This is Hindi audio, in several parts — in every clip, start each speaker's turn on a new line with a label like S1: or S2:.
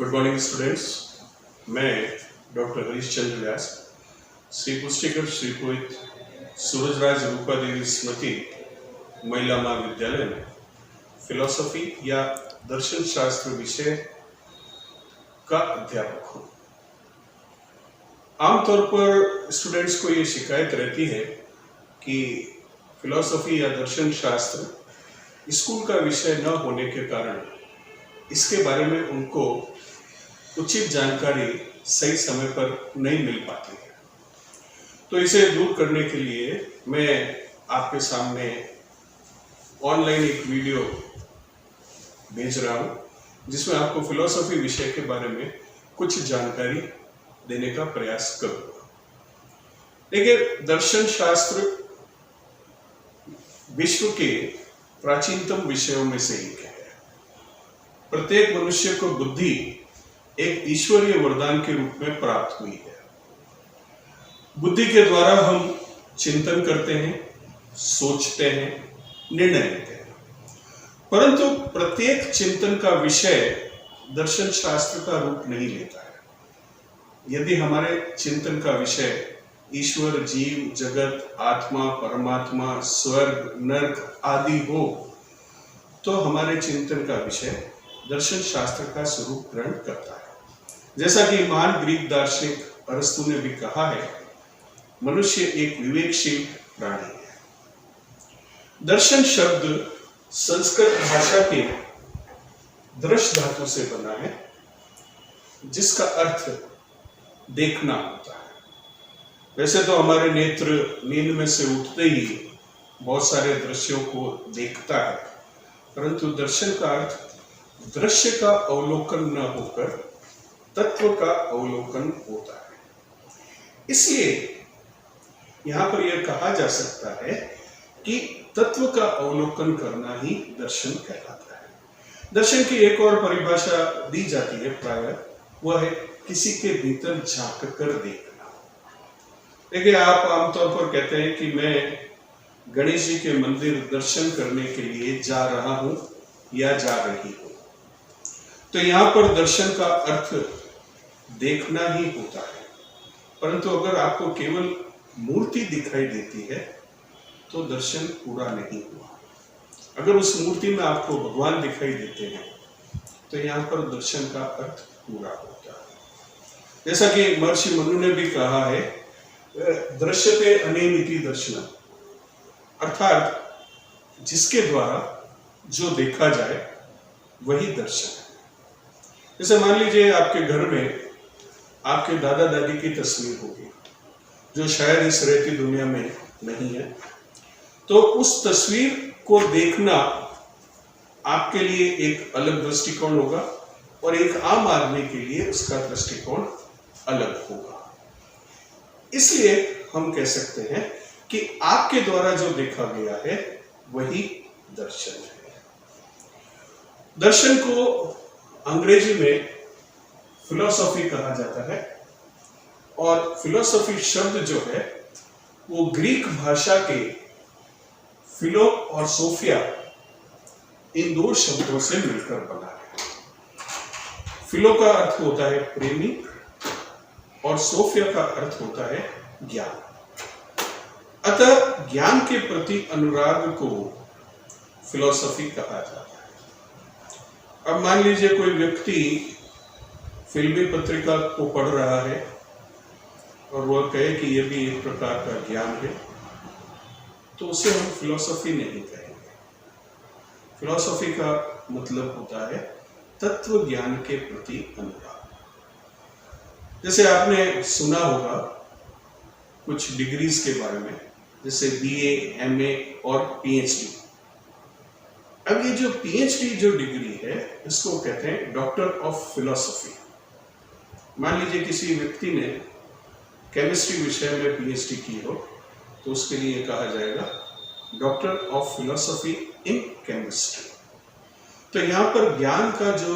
S1: Good morning students. मैं डॉक्टर हरीश चंद्र व्यास, श्री पुष्टिकर श्री पुरोहित सूरजराज रूपा देवी स्मृति महिला महाविद्यालय में फिलॉसफी या दर्शन शास्त्र विषय का अध्यापक हूँ। आमतौर पर स्टूडेंट्स को ये शिकायत रहती है कि फिलॉसफी या दर्शन शास्त्र स्कूल का विषय न होने के कारण इसके बारे में उनको उचित जानकारी सही समय पर नहीं मिल पाती है। तो इसे दूर करने के लिए मैं आपके सामने ऑनलाइन एक वीडियो भेज रहा हूँ, जिसमें आपको फिलॉसफी विषय के बारे में कुछ जानकारी देने का प्रयास करूँगा। देखिए, दर्शन शास्त्र विश्व के प्राचीनतम विषयों में से एक है। प्रत्येक मनुष्य को बुद्धि एक ईश्वरीय वरदान के रूप में प्राप्त हुई है। बुद्धि के द्वारा हम चिंतन करते हैं, सोचते हैं, निर्णय लेते हैं, परंतु प्रत्येक चिंतन का विषय दर्शन शास्त्र का रूप नहीं लेता है। यदि हमारे चिंतन का विषय ईश्वर, जीव, जगत, आत्मा, परमात्मा, स्वर्ग, नर्क आदि हो, तो हमारे चिंतन का विषय दर्शन शास्त्र का स्वरूप ग्रहण करता है। जैसा कि महान ग्रीक दार्शनिक अरस्तु ने भी कहा है, मनुष्य एक विवेकशील प्राणी है। दर्शन शब्द संस्कृत भाषा के दृश धातु से बना है, जिसका अर्थ देखना होता है। वैसे तो हमारे नेत्र नींद में से उठते ही बहुत सारे दृश्यों को देखता है, परंतु दर्शन का अर्थ दृश्य का अवलोकन न होकर तत्व का अवलोकन होता है। इसलिए यहां पर यह कहा जा सकता है कि तत्व का अवलोकन करना ही दर्शन कहलाता है। दर्शन की एक और परिभाषा दी जाती है, प्रायः वह है किसी के भीतर झांक कर देखना। देखिए, आप आमतौर पर कहते हैं कि मैं गणेश जी के मंदिर दर्शन करने के लिए जा रहा हूं या जा रही हूं, तो यहां पर दर्शन का अर्थ देखना ही होता है। परंतु अगर आपको केवल मूर्ति दिखाई देती है तो दर्शन पूरा नहीं हुआ। अगर उस मूर्ति में आपको भगवान दिखाई देते हैं तो यहां पर दर्शन का अर्थ पूरा होता है। जैसा कि महर्षि मनु ने भी कहा है, दृश्यते अनेमिति दर्शनम, अर्थात जिसके द्वारा जो देखा जाए वही दर्शन है। जैसे मान लीजिए आपके घर में आपके दादा दादी की तस्वीर होगी, जो शायद इस रहती दुनिया में नहीं है, तो उस तस्वीर को देखना आपके लिए एक अलग दृष्टिकोण होगा और एक आम आदमी के लिए उसका दृष्टिकोण अलग होगा। इसलिए हम कह सकते हैं कि आपके द्वारा जो देखा गया है वही दर्शन है। दर्शन को अंग्रेजी में फिलॉसफी कहा जाता है, और फिलॉसफी शब्द जो है वो ग्रीक भाषा के फिलो और सोफिया, इन दो शब्दों से मिलकर बना है। फिलो का अर्थ होता है प्रेमी और सोफिया का अर्थ होता है ज्ञान। अतः ज्ञान के प्रति अनुराग को फिलॉसफी कहा जाता है। अब मान लीजिए कोई व्यक्ति फिल्मी पत्रिका को पढ़ रहा है और वह कहे कि यह भी एक प्रकार का ज्ञान है, तो उसे हम फिलॉसफी नहीं कहेंगे। फिलॉसफी का मतलब होता है तत्व ज्ञान के प्रति अनुराग। जैसे आपने सुना होगा कुछ डिग्रीज के बारे में, जैसे बीए, एमए और पीएचडी। अब ये जो पीएचडी जो डिग्री है, इसको कहते हैं डॉक्टर ऑफ फिलॉसफी। मान लीजिए किसी व्यक्ति ने केमिस्ट्री विषय में पीएचडी की हो, तो उसके लिए कहा जाएगा doctor of philosophy in chemistry. तो यहाँ पर ज्ञान का जो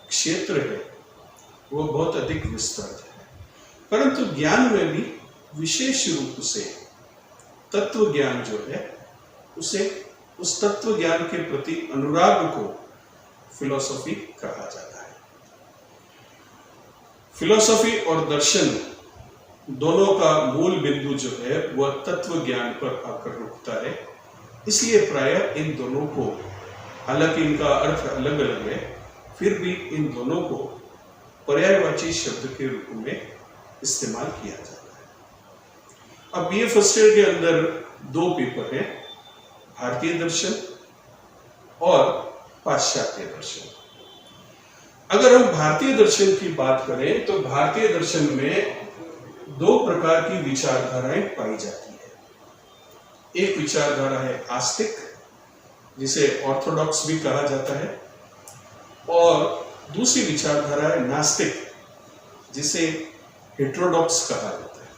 S1: क्षेत्र है वो बहुत अधिक विस्तृत है, परंतु ज्ञान में भी विशेष रूप से तत्व ज्ञान जो है उसे उस तत्व ज्ञान के प्रति अनुराग को फिलॉसफी कहा जाता है। फिलॉसफी और दर्शन दोनों का मूल बिंदु जो है वह तत्व ज्ञान पर आकर रुकता है। इसलिए प्रायः इन दोनों को, हालांकि इनका अर्थ अलग अलग है, फिर भी इन दोनों को पर्यायवाची शब्द के रूप में इस्तेमाल किया जाता है। अब बीए फर्स्ट ईयर के अंदर 2 पेपर हैं, भारतीय दर्शन और पाश्चात्य दर्शन। अगर हम भारतीय दर्शन की बात करें तो भारतीय दर्शन में 2 प्रकार की विचारधाराएं पाई जाती है। एक विचारधारा है आस्तिक, जिसे ऑर्थोडॉक्स भी कहा जाता है, और दूसरी विचारधारा है नास्तिक, जिसे हेटेरोडॉक्स कहा जाता है।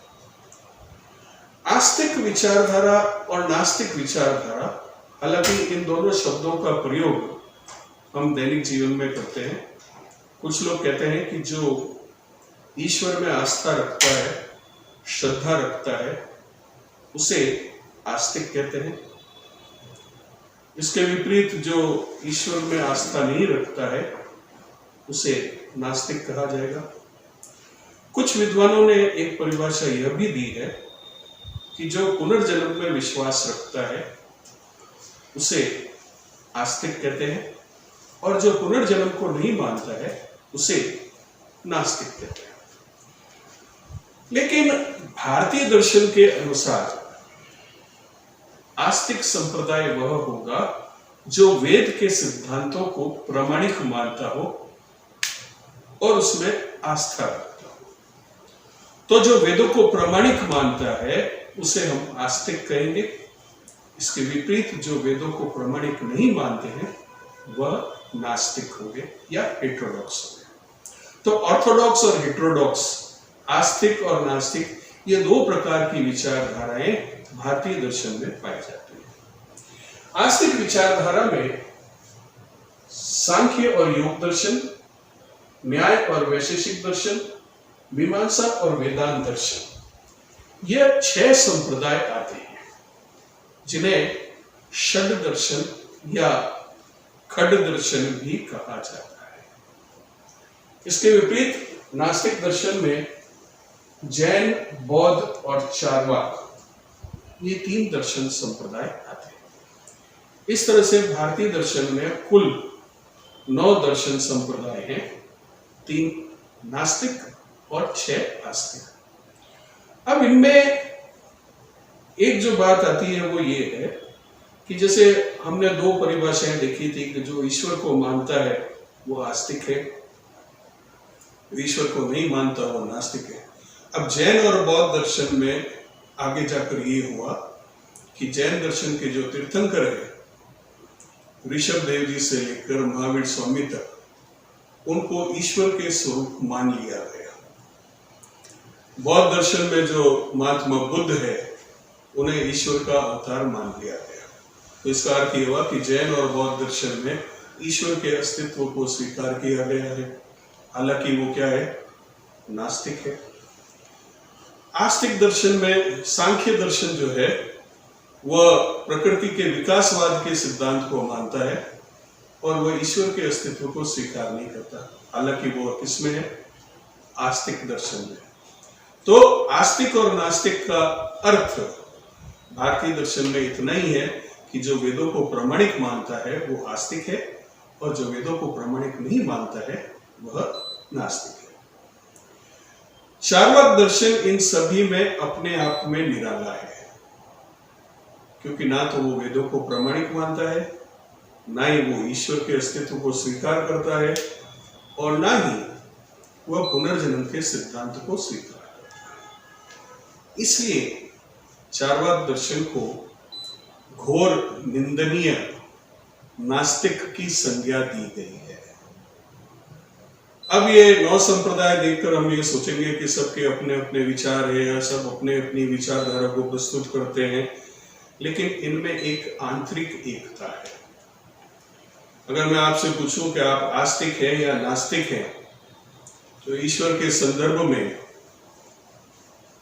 S1: आस्तिक विचारधारा और नास्तिक विचारधारा, हालांकि इन दोनों शब्दों का प्रयोग हम दैनिक जीवन में करते हैं। कुछ लोग कहते हैं कि जो ईश्वर में आस्था रखता है, श्रद्धा रखता है, उसे आस्तिक कहते हैं। इसके विपरीत जो ईश्वर में आस्था नहीं रखता है, उसे नास्तिक कहा जाएगा। कुछ विद्वानों ने एक परिभाषा यह भी दी है कि जो पुनर्जन्म में विश्वास रखता है उसे आस्तिक कहते हैं, और जो पुनर्जन्म को नहीं मानता है उसे नास्तिक कहते हैं। लेकिन भारतीय दर्शन के अनुसार आस्तिक संप्रदाय वह होगा जो वेद के सिद्धांतों को प्रामाणिक मानता हो और उसमें आस्था रखता हो। तो जो वेदों को प्रामाणिक मानता है उसे हम आस्तिक कहेंगे। इसके विपरीत जो वेदों को प्रामाणिक नहीं मानते हैं वह नास्तिक होंगे या हेटेरोडॉक्स होंगे। तो ऑर्थोडॉक्स और हेटेरोडॉक्स, आस्तिक और नास्तिक, ये 2 प्रकार की विचारधाराएं भारतीय दर्शन में पाई जाती है। आस्तिक विचारधारा में सांख्य और योग दर्शन, न्याय और वैशेषिक दर्शन, मीमांसा और वेदांत दर्शन, यह 6 संप्रदाय आते हैं, जिन्हें षड दर्शन या खड दर्शन भी कहा जाता है। इसके विपरीत नास्तिक दर्शन में जैन, बौद्ध और चार्वाक, ये 3 दर्शन संप्रदाय आते हैं। इस तरह से भारतीय दर्शन में कुल 9 दर्शन संप्रदाय हैं, 3 नास्तिक और 6 आस्तिक। अब इनमें एक जो बात आती है वो ये है कि जैसे हमने 2 परिभाषाएं देखी थी कि जो ईश्वर को मानता है वो आस्तिक है, ईश्वर को नहीं मानता वो नास्तिक है। अब जैन और बौद्ध दर्शन में आगे जाकर ये हुआ कि जैन दर्शन के जो तीर्थंकर है, ऋषभ देव जी से लेकर महावीर स्वामी तक, उनको ईश्वर के स्वरूप मान लिया गया। बौद्ध दर्शन में जो महात्मा बुद्ध है, उन्हें ईश्वर का अवतार मान लिया गया। तो इसका अर्थ ये हुआ कि जैन और बौद्ध दर्शन में ईश्वर के अस्तित्व को स्वीकार किया गया है, हालांकि वो क्या है, नास्तिक है। आस्तिक दर्शन में सांख्य दर्शन जो है वह प्रकृति के विकासवाद के सिद्धांत को मानता है और वह ईश्वर के अस्तित्व को स्वीकार नहीं करता, हालांकि वो किसमें है, आस्तिक दर्शन में। तो आस्तिक और नास्तिक का अर्थ भारतीय दर्शन में इतना ही है कि जो वेदों को प्रामाणिक मानता है वो आस्तिक है और जो वेदों को प्रामाणिक नहीं मानता है वह नास्तिक है। चार्वाक दर्शन इन सभी में अपने आप में निराला है, क्योंकि ना तो वो वेदों को प्रामाणिक मानता है, ना ही वो ईश्वर के अस्तित्व को स्वीकार करता है, और ना ही वह पुनर्जन्म के सिद्धांत को स्वीकार करता है। इसलिए चार्वाक दर्शन को घोर निंदनीय नास्तिक की संज्ञा दी गई है। अब ये 9 संप्रदाय देखकर हम ये सोचेंगे कि सबके अपने अपने विचार है या सब अपने अपनी विचारधारा को प्रस्तुत करते हैं, लेकिन इनमें एक आंतरिक एकता है। अगर मैं आपसे पूछूं कि आप आस्तिक हैं या नास्तिक हैं, तो ईश्वर के संदर्भ में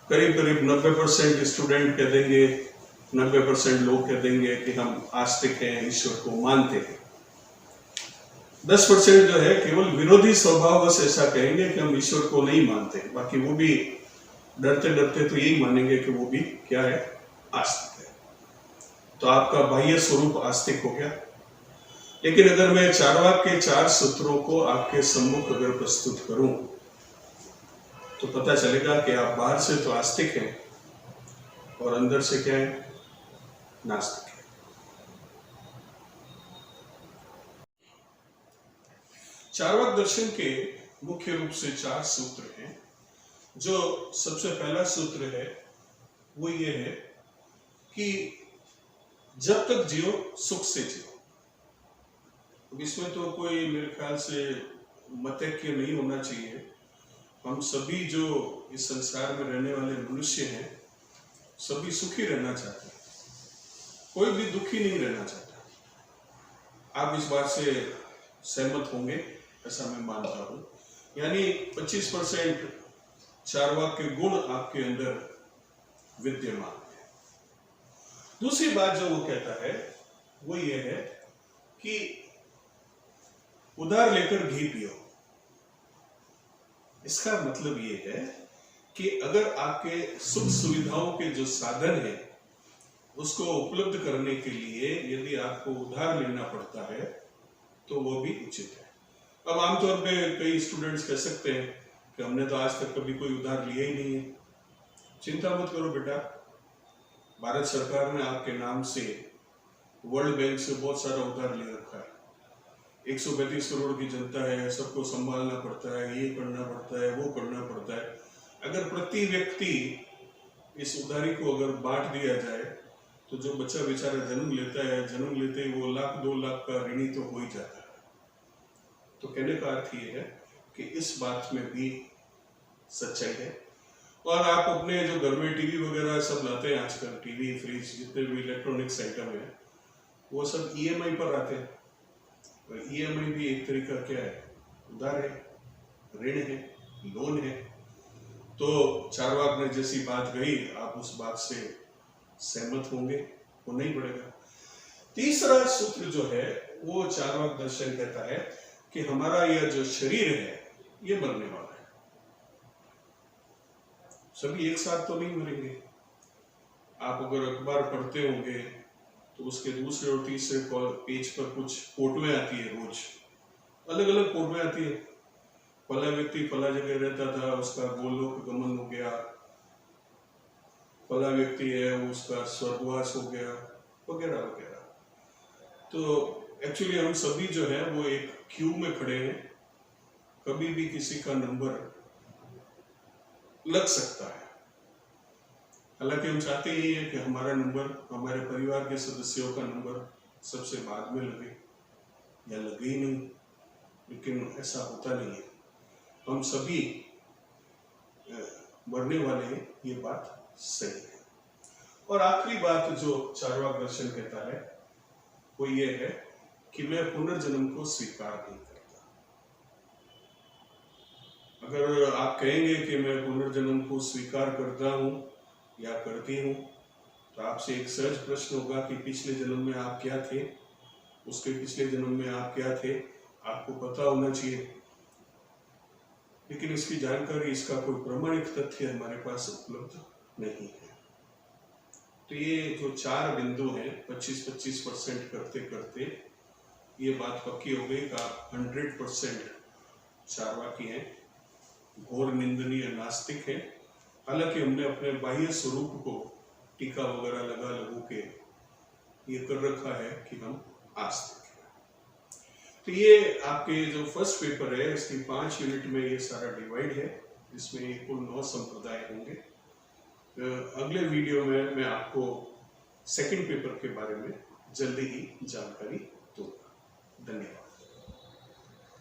S1: करीब करीब 90% स्टूडेंट कह देंगे, 90% लोग कह देंगे कि हम आस्तिक हैं, ईश्वर को मानते हैं। 10% जो है केवल विरोधी स्वभाव बस ऐसा कहेंगे कि हम ईश्वर को नहीं मानते, बाकी वो भी डरते डरते तो यही मानेंगे कि वो भी क्या है, आस्तिक है। तो आपका बाह्य स्वरूप आस्तिक हो गया। लेकिन अगर मैं चारवाक के 4 सूत्रों को आपके सम्मुख अगर प्रस्तुत करूं तो पता चलेगा कि आप बाहर से तो आस्तिक हैं और अंदर से क्या है, नास्तिक है। चारवाक दर्शन के मुख्य रूप से 4 सूत्र हैं। जो सबसे पहला सूत्र है वो ये है कि जब तक जियो सुख से जियो। अब इसमें तो कोई मेरे ख्याल से मतैक्य नहीं होना चाहिए। हम सभी जो इस संसार में रहने वाले मनुष्य हैं सभी सुखी रहना चाहते हैं, कोई भी दुखी नहीं रहना चाहता। आप इस बात से सहमत होंगे ऐसा मैं मानता हूं। यानी 25% चारवाक के गुण आपके अंदर विद्यमान है। दूसरी बात जो वो कहता है वो ये है कि उधार लेकर घी पियो। इसका मतलब ये है कि अगर आपके सुख सुविधाओं के जो साधन है उसको उपलब्ध करने के लिए यदि आपको उधार लेना पड़ता है तो वो भी उचित है। अब आमतौर पे कई स्टूडेंट्स कह सकते हैं कि हमने तो आज तक कभी कोई उधार लिया ही नहीं है। चिंता मत करो बेटा, भारत सरकार ने आपके नाम से वर्ल्ड बैंक से बहुत सारा उधार ले रखा है। 135 करोड़ की जनता है, सबको संभालना पड़ता है, ये करना पड़ता है, वो करना पड़ता है। अगर प्रति व्यक्ति इस उधारी को अगर बांट दिया जाए तो जो बच्चा बेचारा जन्म लेता है, जन्म लेते ही वो 1,00,000 2,00,000 का ऋणी तो हो ही जाता है। तो कहने का अर्थ ये है कि इस बात में भी सच्चाई है। और आप अपने जो घर में टीवी वगैरह सब लाते हैं आजकल, टीवी फ्रिज जितने भी इलेक्ट्रॉनिक्स आइटम है वो सब ईएमआई पर आते हैं। और ईएमआई भी एक तरीका क्या है, उधार है, ऋण है, लोन है। तो चारवाक ने जैसी बात कही आप उस बात से सहमत होंगे, वो नहीं पड़ेगा। तीसरा सूत्र जो है वो चारवाक दर्शन कहता है कि हमारा यह जो शरीर है ये मरने वाला है। सभी एक साथ तो नहीं मरेंगे। आप अगर अखबार पढ़ते होंगे तो उसके दूसरे और तीसरे पेज पर कुछ फोटोएं आती है, रोज अलग अलग फोटोएं आती है। फला व्यक्ति फला जगह रहता था, उसका गोलोक गमन हो गया, फला व्यक्ति है उसका स्वर्गवास हो गया, वगैरह वगैरह। तो एक्चुअली हम सभी जो है वो एक क्यू में खड़े हैं, कभी भी किसी का नंबर लग सकता है। हालांकि हम चाहते ही हैं कि हमारा नंबर, हमारे परिवार के सदस्यों का नंबर सबसे बाद में लगे या लगे ही नहीं, लेकिन ऐसा होता नहीं है। हम सभी मरने वाले हैं, ये बात सही है। और आखिरी बात जो चारवाक दर्शन कहता है वो ये है कि मैं पुनर्जन्म को स्वीकार नहीं करता। अगर आप कहेंगे कि मैं पुनर्जन्म को स्वीकार करता हूं या करती हूं तो आपसे एक सहज प्रश्न होगा कि पिछले जन्म में आप क्या थे, उसके पिछले जन्म में आप क्या थे, आपको पता होना चाहिए। लेकिन इसकी जानकारी, इसका कोई प्रमाणिक तथ्य हमारे पास उपलब्ध नहीं है। तो ये जो 4 बिंदु हैं 25% करते करते ये बात पक्की हो गई कि आप 100% चारवाकी हैं, घोर निंदनीय नास्तिक है। हालांकि हमने अपने बाह्य स्वरूप को टीका वगैरह लगा लगू के ये कर रखा है कि हम आस्तिक हैं। तो ये आपके जो फर्स्ट पेपर है इसकी 5 यूनिट में ये सारा डिवाइड है, जिसमें कुल 9 संप्रदाय होंगे। अगले वीडियो में मैं आपको सेकंड पेपर के बारे में जल्दी ही जानकारी दूंगा। धन्यवाद।